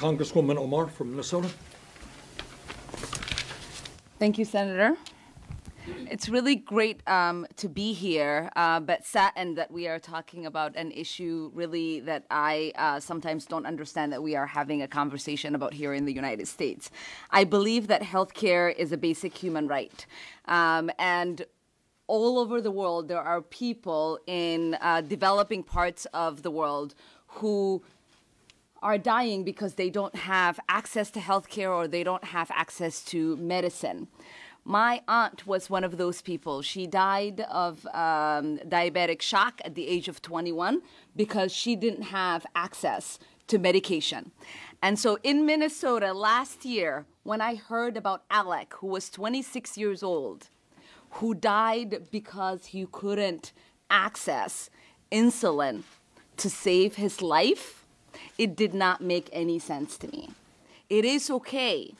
Congresswoman Omar from Minnesota. Thank you, Senator. It's really great to be here, but saddened that we are talking about an issue really that I sometimes don't understand that we are having a conversation about here in the United States. I believe that healthcare is a basic human right. And all over the world, there are people in developing parts of the world who are dying because they don't have access to healthcare or they don't have access to medicine. My aunt was one of those people. She died of diabetic shock at the age of 21 because she didn't have access to medication. And so in Minnesota last year, when I heard about Alec, who was 26 years old, who died because he couldn't access insulin to save his life, it did not make any sense to me. It is okay.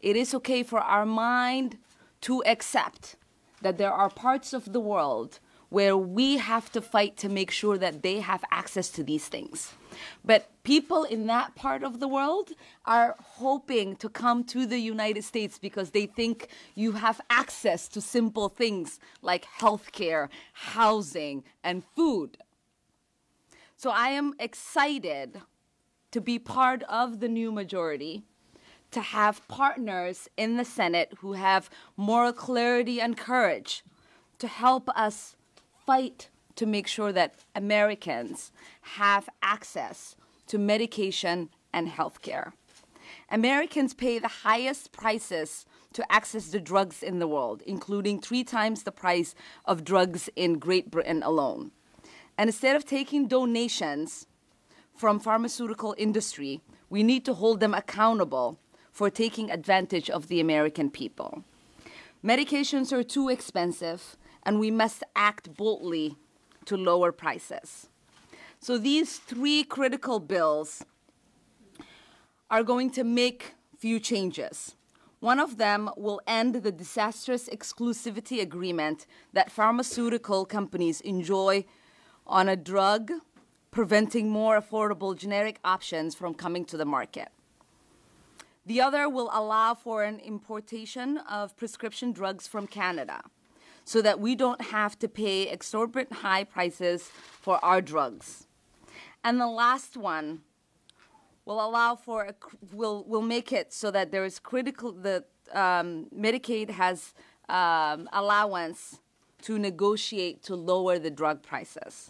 It is okay for our mind to accept that there are parts of the world where we have to fight to make sure that they have access to these things. But people in that part of the world are hoping to come to the United States because they think you have access to simple things like healthcare, housing, and food. So I am excited to be part of the new majority, to have partners in the Senate who have moral clarity and courage to help us fight to make sure that Americans have access to medication and health care. Americans pay the highest prices to access the drugs in the world, including 3 times the price of drugs in Great Britain alone. And instead of taking donations from pharmaceutical industry, we need to hold them accountable for taking advantage of the American people. Medications are too expensive, and we must act boldly to lower prices. So these 3 critical bills are going to make few changes. One of them will end the disastrous exclusivity agreement that pharmaceutical companies enjoy on a drug, preventing more affordable generic options from coming to the market. The other will allow for an importation of prescription drugs from Canada so that we don't have to pay exorbitant high prices for our drugs. And the last one will allow for, will make it so that there is Medicaid has allowance to negotiate to lower the drug prices.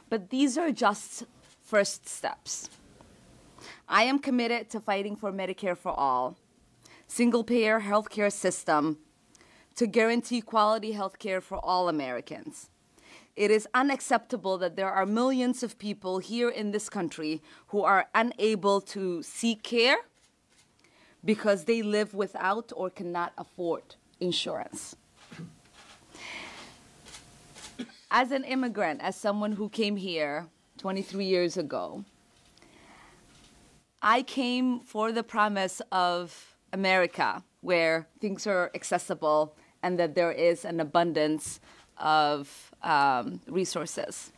But these are just first steps. I am committed to fighting for Medicare for all, single-payer healthcare system to guarantee quality healthcare for all Americans. It is unacceptable that there are millions of people here in this country who are unable to seek care because they live without or cannot afford insurance. As an immigrant, as someone who came here 23 years ago, I came for the promise of America, where things are accessible and that there is an abundance of resources.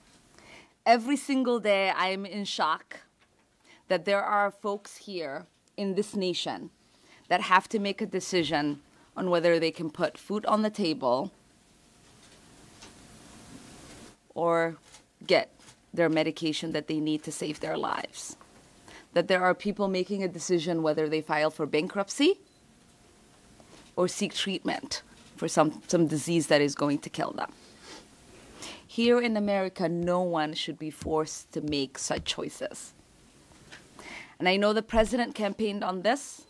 Every single day, I am in shock that there are folks here in this nation that have to make a decision on whether they can put food on the table or get their medication that they need to save their lives. That there are people making a decision whether they file for bankruptcy or seek treatment for some disease that is going to kill them. Here in America, no one should be forced to make such choices. And I know the president campaigned on this,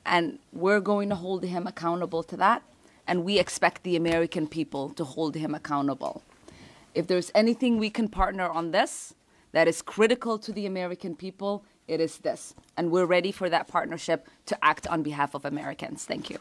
and we're going to hold him accountable to that, and we expect the American people to hold him accountable. If there's anything we can partner on this that is critical to the American people, it is this. And we're ready for that partnership to act on behalf of Americans. Thank you.